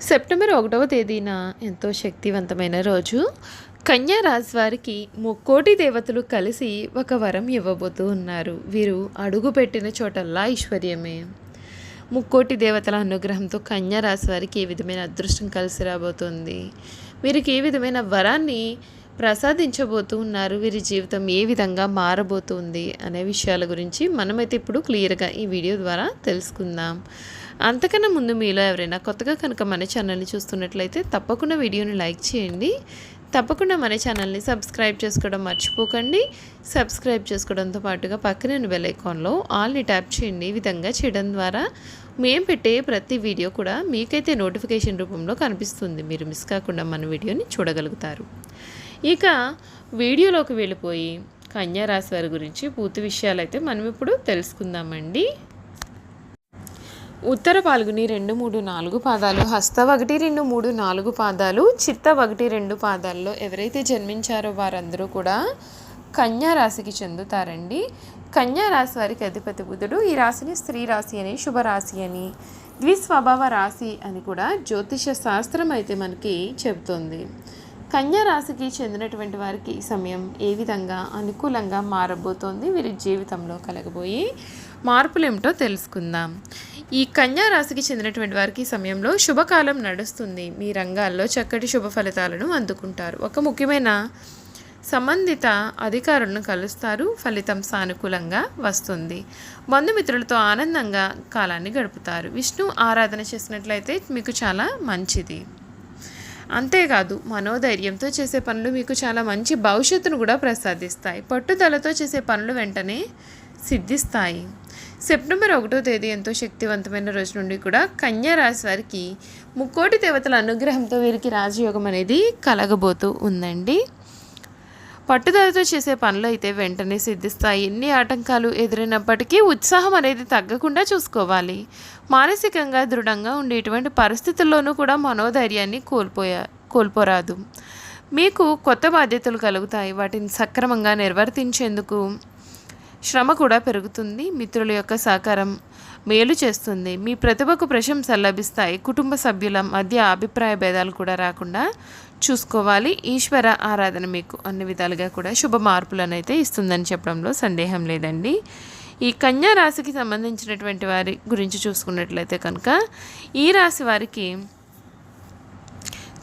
September 1వ తేదీన ఎంతో శక్తివంతమైన రోజు. కన్యా రాశి వారికి ముక్కోటి దేవతలు కలిసి ఒక వరం ఇవ్వబోతూ ఉన్నారు. వీరు అడుగు పెట్టిన చోటల్లా ఐశ్వర్యమే. ముక్కోటి దేవతల అనుగ్రహంతో కన్యా రాశి వారికి ఏ విధమైన అదృష్టం కలిసి రాబోతుంది, వీరికి ఏ విధమైన వరాన్ని ప్రసాదించబోతూ ఉన్నారు, వీరి జీవితం ఏ విధంగా మారబోతుంది అనే విషయాల గురించి మనమైతే ఇప్పుడు క్లియర్గా ఈ వీడియో ద్వారా తెలుసుకుందాం. అంతకన్నా ముందు మీలో ఎవరైనా కొత్తగా కనుక మన ఛానల్ని చూస్తున్నట్లయితే తప్పకుండా వీడియోని లైక్ చేయండి. తప్పకుండా మన ఛానల్ని సబ్స్క్రైబ్ చేసుకోవడం మర్చిపోకండి. సబ్స్క్రైబ్ చేసుకోవడంతో పాటుగా పక్కన బెల్ ఐకాన్లో ఆల్ని ట్యాప్ చేయండి. ఈ విధంగా చేయడం ద్వారా మేము పెట్టే ప్రతి వీడియో కూడా మీకైతే నోటిఫికేషన్ రూపంలో కనిపిస్తుంది. మీరు మిస్ కాకుండా మన వీడియోని చూడగలుగుతారు. ఇక వీడియోలోకి వెళ్ళిపోయి కన్యా రాశి వారి గురించి పూర్తి విషయాలు అయితే మనం ఇప్పుడు తెలుసుకుందామండి. ఉత్తర పాల్గొని 2, 3, 4 పాదాలు, హస్త 1, 2, 3, 4 పాదాలు, చిత్త 1, 2 పాదాల్లో ఎవరైతే జన్మించారో వారందరూ కూడా కన్యా రాశికి చెందుతారండి. కన్యా రాశి వారికి అధిపతి బుధుడు. ఈ రాశిని స్త్రీ రాశి అని, శుభరాశి అని, ద్విస్వభావ రాశి అని కూడా జ్యోతిష శాస్త్రం అయితే మనకి చెబుతుంది. కన్యా రాశికి చెందినటువంటి వారికి ఈ సమయం ఏ విధంగా అనుకూలంగా మారబోతోంది, వీరి జీవితంలో కలగబోయే మార్పులు ఏమిటో తెలుసుకుందాం. ఈ కన్యా రాశికి చెందినటువంటి వారికి ఈ సమయంలో శుభకాలం నడుస్తుంది. మీ రంగాల్లో చక్కటి శుభ ఫలితాలను అందుకుంటారు. ఒక ముఖ్యమైన సంబంధిత అధికారులను కలుస్తారు. ఫలితం సానుకూలంగా వస్తుంది. బంధుమిత్రులతో ఆనందంగా కాలాన్ని గడుపుతారు. విష్ణు ఆరాధన చేసినట్లయితే మీకు చాలా మంచిది. అంతేకాదు మనోధైర్యంతో చేసే పనులు మీకు చాలా మంచి భవిష్యత్తును కూడా ప్రసాదిస్తాయి. పట్టుదలతో చేసే పనులు వెంటనే సిద్ధిస్తాయి. సెప్టెంబర్ 1వ తేదీ ఎంతో శక్తివంతమైన రోజు నుండి కూడా కన్యా రాశి వారికి ముక్కోటి దేవతల అనుగ్రహంతో వీరికి రాజయోగం అనేది కలగబోతూ ఉందండి. పట్టుదలతో చేసే పనులు అయితే వెంటనే సిద్ధిస్తాయి. ఎన్ని ఆటంకాలు ఎదురైనప్పటికీ ఉత్సాహం అనేది తగ్గకుండా చూసుకోవాలి. మానసికంగా దృఢంగా ఉండే ఇటువంటి పరిస్థితుల్లోనూ కూడా మనోధైర్యాన్ని కోల్పోరాదు. మీకు కొత్త బాధ్యతలు కలుగుతాయి. వాటిని సక్రమంగా నిర్వర్తించేందుకు శ్రమ కూడా పెరుగుతుంది. మిత్రుల యొక్క సహకారం మేలు చేస్తుంది. మీ ప్రతిభకు ప్రశంసలు లభిస్తాయి. కుటుంబ సభ్యుల మధ్య అభిప్రాయ భేదాలు కూడా రాకుండా చూసుకోవాలి. ఈశ్వర ఆరాధన మీకు అన్ని విధాలుగా కూడా శుభ మార్పులను అయితే ఇస్తుందని చెప్పడంలో సందేహం లేదండి. ఈ కన్యా రాశికి సంబంధించినటువంటి వారి గురించి చూసుకున్నట్లయితే కనుక ఈ రాశి వారికి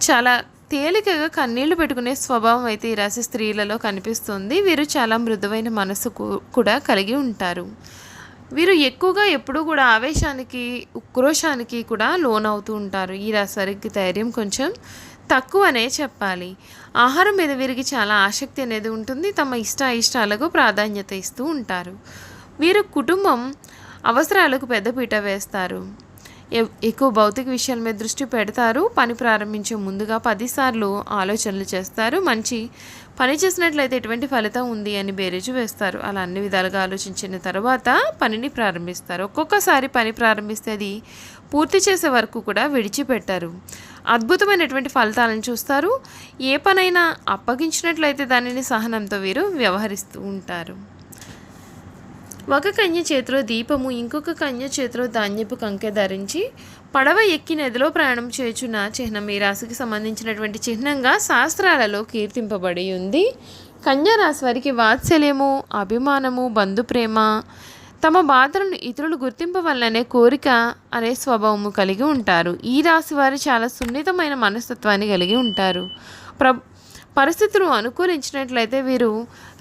చాలా తేలికగా కన్నీళ్లు పెట్టుకునే స్వభావం అయితే ఈ రాశి స్త్రీలలో కనిపిస్తుంది. వీరు చాలా మృదువైన మనసు కూడా కలిగి ఉంటారు. వీరు ఎక్కువగా ఎప్పుడూ కూడా ఆవేశానికి, ఉక్రోషానికి కూడా లోనవుతూ ఉంటారు. ఈ రాశి వారికి ధైర్యం కొంచెం తక్కువనే చెప్పాలి. ఆహారం మీద వీరికి చాలా ఆసక్తి అనేది ఉంటుంది. తమ ఇష్టాలకు ప్రాధాన్యత ఇస్తూ ఉంటారు. వీరు కుటుంబం అవసరాలకు పెద్దపీట వేస్తారు. ఎక్కువ భౌతిక విషయాల మీద దృష్టి పెడతారు. పని ప్రారంభించే ముందుగా 10 సార్లు ఆలోచనలు చేస్తారు. మంచి పని చేసినట్లయితే ఎటువంటి ఫలితం ఉంది అని బేరీజు వేస్తారు. అలా అన్ని విధాలుగా ఆలోచించిన తర్వాత పనిని ప్రారంభిస్తారు. ఒక్కొక్కసారి పని ప్రారంభిస్తే అది పూర్తి చేసే వరకు కూడా విడిచిపెట్టారు. అద్భుతమైనటువంటి ఫలితాలను చూస్తారు. ఏ పనైనా అప్పగించినట్లయితే దానిని సహనంతో వీరు వ్యవహరిస్తూ ఉంటారు. ఒక కన్య చేతిలో దీపము, ఇంకొక కన్య చేతిలో ధాన్యపు కంకె ధరించి పడవ ఎక్కి నదిలో ప్రయాణం చేయుచున్న చిహ్నం ఈ రాశికి సంబంధించినటువంటి చిహ్నంగా శాస్త్రాలలో కీర్తింపబడి ఉంది. కన్యా రాశి వారికి వాత్సల్యము, అభిమానము, బంధుప్రేమ, తమ బాధలను ఇతరులు గుర్తింపవల్లనే కోరిక అనే స్వభావము కలిగి ఉంటారు. ఈ రాశి వారు చాలా సున్నితమైన మనస్తత్వాన్ని కలిగి ఉంటారు. పరిస్థితులు అనుకూలించినట్లయితే వీరు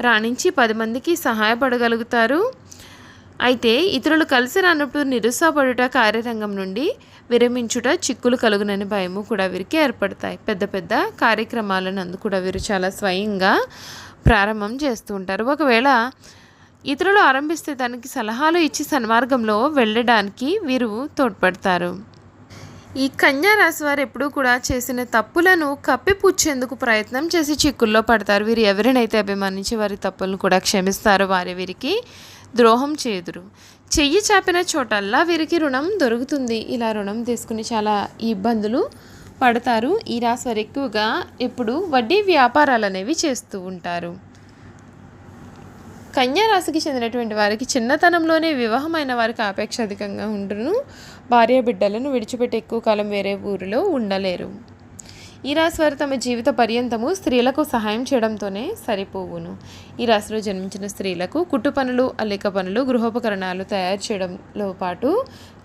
రాణించి 10 మందికి సహాయపడగలుగుతారు. అయితే ఇతరులు కలిసి రానప్పుడు నిరుత్సాహపడుట, కార్యరంగం నుండి విరమించుట, చిక్కులు కలుగునని భయము కూడా వీరికి ఏర్పడతాయి. పెద్ద పెద్ద కార్యక్రమాలను కూడా వీరు చాలా స్వయంగా ప్రారంభం చేస్తూ ఉంటారు. ఒకవేళ ఇతరులు ఆరంభిస్తే దానికి సలహాలు ఇచ్చి సన్మార్గంలో వెళ్ళడానికి వీరు తోడ్పడతారు. ఈ కన్యా రాశి వారు ఎప్పుడూ కూడా చేసిన తప్పులను కప్పిపుచ్చేందుకు ప్రయత్నం చేసి చిక్కుల్లో పడతారు. వీరు ఎవరినైతే అభిమానించి వారి తప్పులను కూడా క్షమిస్తారో వారి వీరికి ద్రోహం చేదురు. చెయ్యి చాపిన చోటల్లా వీరికి రుణం దొరుకుతుంది. ఇలా రుణం తీసుకుని చాలా ఇబ్బందులు పడతారు. ఈ రాశి వారు ఎక్కువగా ఎప్పుడు వడ్డీ వ్యాపారాలు అనేవి చేస్తూ ఉంటారు. కన్యా రాశికి చెందినటువంటి వారికి చిన్నతనంలోనే వివాహమైన వారికి ఆపేక్ష అధికంగా ఉండును. భార్య బిడ్డలను విడిచిపెట్టి ఎక్కువ కాలం వేరే ఊరిలో ఉండలేరు. ఈ రాశి వారు తమ జీవిత పర్యంతము స్త్రీలకు సహాయం చేయడంతోనే సరిపోవును. ఈ రాశిలో జన్మించిన స్త్రీలకు కుట్టు పనులు, అల్లిక పనులు, గృహోపకరణాలు తయారు చేయడంలో పాటు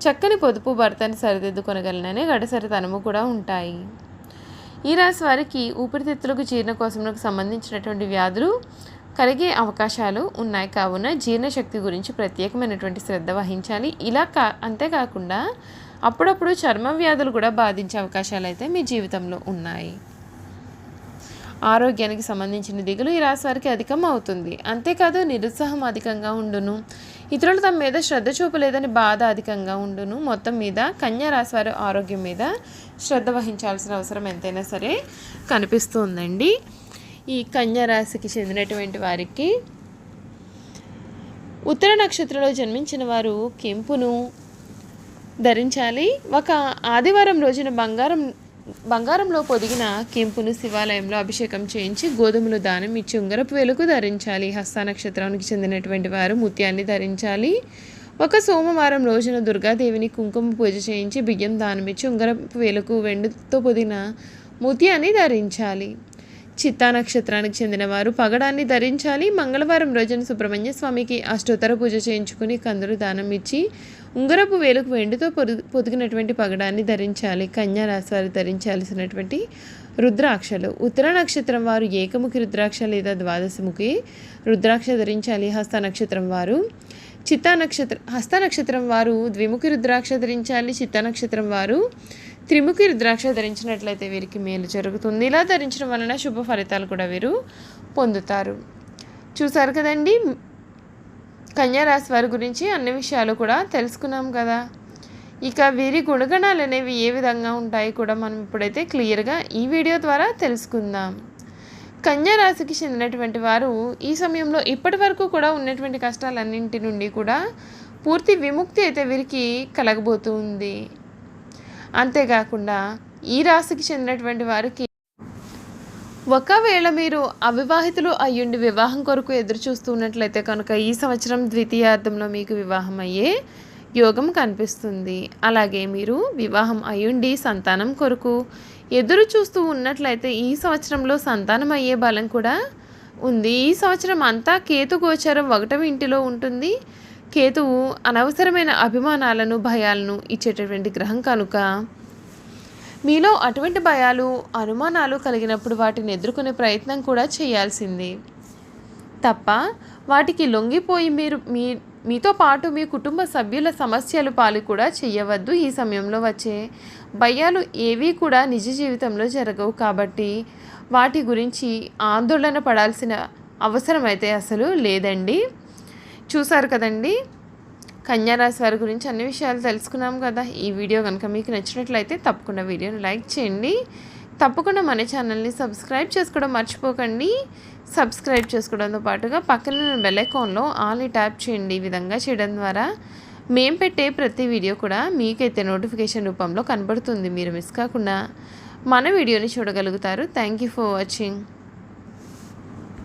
చక్కని పొదుపు, భర్తని సరిదిద్దుకొనగలననే గడసరితనము కూడా ఉంటాయి. ఈ రాశి వారికి ఊపిరితిత్తులకు, జీర్ణకోశములకు సంబంధించినటువంటి వ్యాధులు కలిగే అవకాశాలు ఉన్నాయి. కావున జీర్ణశక్తి గురించి ప్రత్యేకమైనటువంటి శ్రద్ధ వహించాలి. అంతేకాకుండా అప్పుడప్పుడు చర్మ వ్యాధులు కూడా బాధించే అవకాశాలు అయితే మీ జీవితంలో ఉన్నాయి. ఆరోగ్యానికి సంబంధించిన దిగులు ఈ రాశి వారికి అధికం అవుతుంది. అంతేకాదు నిరుత్సాహం అధికంగా ఉండును. ఇతరులు తమ మీద శ్రద్ధ చూపలేదని బాధ అధికంగా ఉండును. మొత్తం మీద కన్యా రాశి వారి ఆరోగ్యం మీద శ్రద్ధ వహించాల్సిన అవసరం ఎంతైనా సరే కనిపిస్తుందండి. ఈ కన్యా రాశికి చెందినటువంటి వారికి ఉత్తర నక్షత్రంలో జన్మించిన వారు కెంపును ధరించాలి. ఒక ఆదివారం రోజున బంగారంలో పొదిగిన కెంపును శివాలయంలో అభిషేకం చేయించి గోధుమలు దానం ఇచ్చి ఉంగరపు వేలుకు ధరించాలి. హస్త నక్షత్రానికి చెందినటువంటి వారు ముత్యాన్ని ధరించాలి. ఒక సోమవారం రోజున దుర్గాదేవిని కుంకుమ పూజ చేయించి బియ్యం దానం ఇచ్చి ఉంగరపు వేలుకు వెండితో పొదిగిన ముత్యాన్ని ధరించాలి. చిత్తా నక్షత్రానికి చెందిన వారు పగడాన్ని ధరించాలి. మంగళవారం రోజున సుబ్రహ్మణ్య స్వామికి అష్టోత్తర పూజ చేయించుకుని కందులు దానం ఇచ్చి ఉంగరపు వేలుకు వెండితో పొదిగినటువంటి పగడాన్ని ధరించాలి. కన్యా రాశి వారు ధరించాల్సినటువంటి రుద్రాక్షలు: ఉత్తర నక్షత్రం వారు ఏకముఖి రుద్రాక్ష లేదా ద్వాదశముఖి రుద్రాక్ష ధరించాలి. హస్త నక్షత్రం వారు హస్త నక్షత్రం వారు ద్విముఖి రుద్రాక్ష ధరించాలి. చిత్తా నక్షత్రం వారు త్రిముఖి రుద్రాక్ష ధరించినట్లయితే వీరికి మేలు జరుగుతుంది. ఇలా ధరించడం వలన శుభ ఫలితాలు కూడా వీరు పొందుతారు. చూసారు కదండి, కన్యా రాశి వారి గురించి అన్ని విషయాలు కూడా తెలుసుకున్నాం కదా. ఇక వీరి గుణగణాలు అనేవి ఏ విధంగా ఉంటాయి కూడా మనం ఇప్పుడైతే క్లియర్గా ఈ వీడియో ద్వారా తెలుసుకుందాం. కన్యా రాశికి చెందినటువంటి వారు ఈ సమయంలో ఇప్పటి వరకు కూడా ఉన్నటువంటి కష్టాలన్నింటి నుండి కూడా పూర్తి విముక్తి అయితే వీరికి కలగబోతుంది. అంతేకాకుండా ఈ రాశికి చెందినటువంటి వారికి ఒకవేళ మీరు అవివాహితులు అయ్యుండి వివాహం కొరకు ఎదురు చూస్తున్నట్లయితే కనుక ఈ సంవత్సరం ద్వితీయార్థంలో మీకు వివాహం అయ్యే యోగం కనిపిస్తుంది. అలాగే మీరు వివాహం అయ్యుండి సంతానం కొరకు ఎదురు చూస్తూ ఉన్నట్లయితే ఈ సంవత్సరంలో సంతానం అయ్యే బలం కూడా ఉంది. ఈ సంవత్సరం అంతా కేతు గోచరం 1వ ఇంటిలో ఉంటుంది. కేతువు అనవసరమైన అభిమానాలను, భయాలను ఇచ్చేటటువంటి గ్రహం కనుక మీలో అటువంటి భయాలు, అనుమానాలు కలిగినప్పుడు వాటిని ఎదుర్కొనే ప్రయత్నం కూడా చేయాల్సింది తప్ప వాటికి లొంగిపోయి మీతో పాటు మీ కుటుంబ సభ్యుల సమస్యలు పాలు కూడా చేయవద్దు. ఈ సమయంలో వచ్చే భయాలు ఏవీ కూడా నిజ జీవితంలో జరగవు కాబట్టి వాటి గురించి ఆందోళన పడాల్సిన అవసరం అయితే అసలు లేదండి. చూసారు కదండి, కన్యా రాశి వారి గురించి అన్ని విషయాలు తెలుసుకున్నాం కదా. ఈ వీడియో కనుక మీకు నచ్చినట్లయితే తప్పకుండా వీడియోని లైక్ చేయండి. తప్పకుండా మన ఛానల్ని సబ్స్క్రైబ్ చేసుకోవడం మర్చిపోకండి. సబ్స్క్రైబ్ చేసుకోవడంతో పాటుగా పక్కన బెల్ ఐకాన్లో ఆల్ని ట్యాప్ చేయండి. ఈ విధంగా చేయడం ద్వారా మేము పెట్టే ప్రతి వీడియో కూడా మీకైతే నోటిఫికేషన్ రూపంలో కనబడుతుంది. మీరు మిస్ కాకుండా మన వీడియోని చూడగలుగుతారు. Thank you for watching.